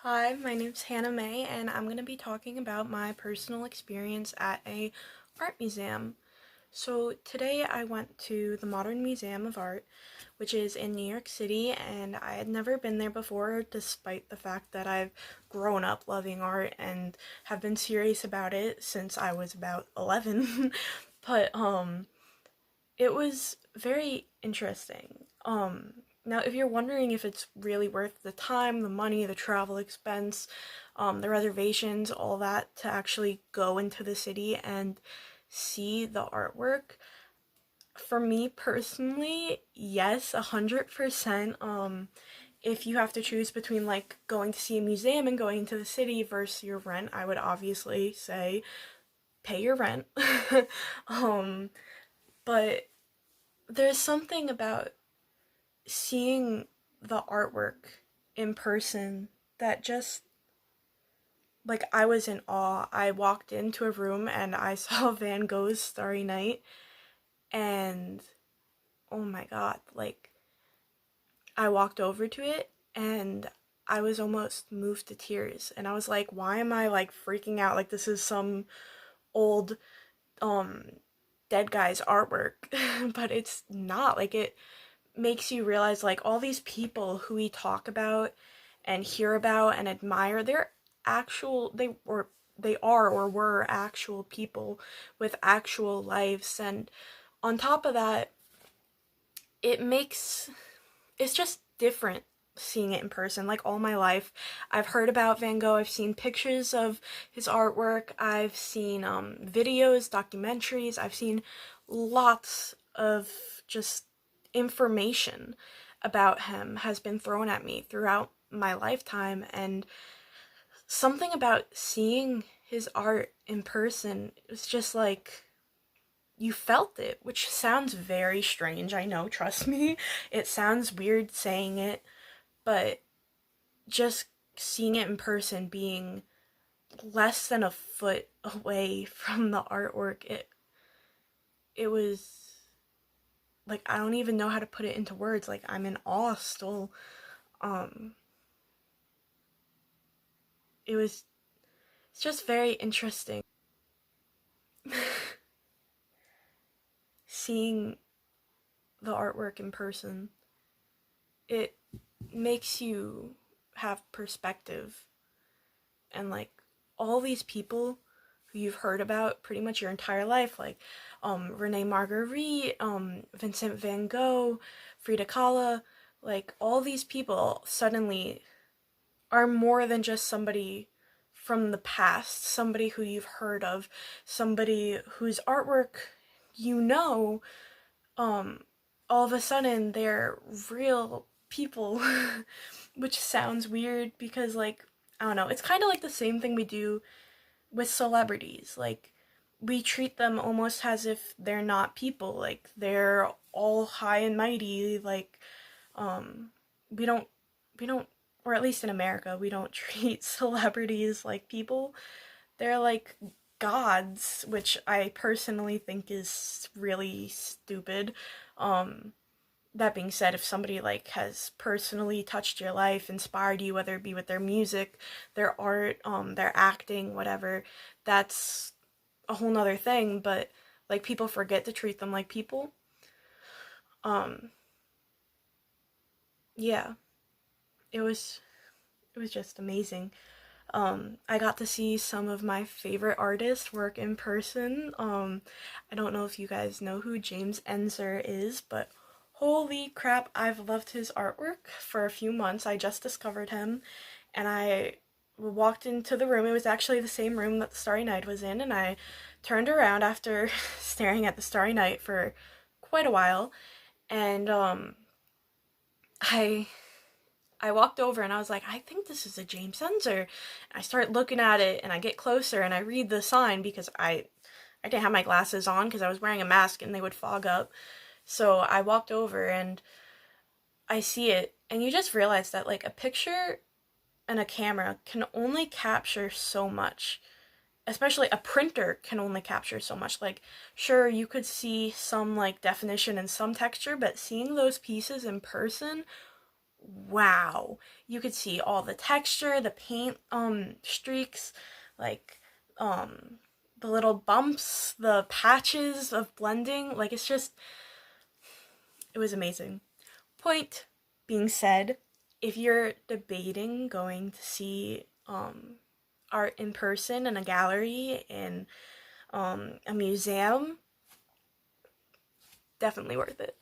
Hi, my name's Hannah May, and I'm going to be talking about my personal experience at a art museum. So today I went to the Modern Museum of Art, which is in New York City, and I had never been there before, despite the fact that I've grown up loving art and have been serious about it since I was about 11. But it was very interesting. Now, if you're wondering if it's really worth the time, the money, the travel expense, the reservations, all that to actually go into the city and see the artwork, for me personally, yes, 100%. If you have to choose between like going to see a museum and going into the city versus your rent, I would obviously say pay your rent. um, but there's something about seeing the artwork in person that just, like, I was in awe. I walked into a room and I saw Van Gogh's Starry Night, and oh my god, like, I walked over to it and I was almost moved to tears, and I was like, why am I like freaking out like this is some old um dead guy's artwork? But it's not. Like, it makes you realize like all these people who we talk about and hear about and admire, they are or were actual people with actual lives. And on top of that, it makes it's just different seeing it in person. Like, all my life I've heard about Van Gogh, I've seen pictures of his artwork, I've seen videos, documentaries, I've seen lots of just information about him has been thrown at me throughout my lifetime, and something about seeing his art in person was just like you felt it, which sounds very strange. I know, trust me. It sounds weird saying it, but just seeing it in person, being less than a foot away from the artwork, it was like, I don't even know how to put it into words. Like, I'm in awe still. Um it's just very interesting seeing the artwork in person. It makes you have perspective, and like all these people who you've heard about pretty much your entire life, like Rene Marguerite, Vincent van Gogh, Frida Kahlo, like all these people suddenly are more than just somebody from the past, somebody who you've heard of, somebody whose artwork you know. um all of a sudden they're real people, which sounds weird because, like, I don't know, it's kind of like the same thing we do with celebrities. Like, we treat them almost as if they're not people, like they're all high and mighty. Like, um we don't we don't or at least in America, we don't treat celebrities like people. They're like gods, which I personally think is really stupid. Um, that being said, if somebody like has personally touched your life, inspired you, whether it be with their music, their art, their acting, whatever, that's a whole nother thing. But like, people forget to treat them like people. Um, yeah, it was it was just amazing. I got to see some of my favorite artists work in person. I don't know if you guys know who James Ensor is, but holy crap, I've loved his artwork for a few months. I just discovered him, and I walked into the room. It was actually the same room that the Starry Night was in, and I turned around after staring at the Starry Night for quite a while, and I I walked over and I was like, I think this is a James Ensor. I start looking at it and I get closer and I read the sign because I didn't have my glasses on because I was wearing a mask and they would fog up. So I walked over and I see it, and you just realize that like a picture and a camera can only capture so much. Especially a printer can only capture so much. Like, sure, you could see some like definition and some texture, but seeing those pieces in person, wow. You could see all the texture, the paint streaks, like the little bumps, the patches of blending. Like it was amazing. Point being said, if you're debating going to see art in person in a gallery, in a museum, definitely worth it.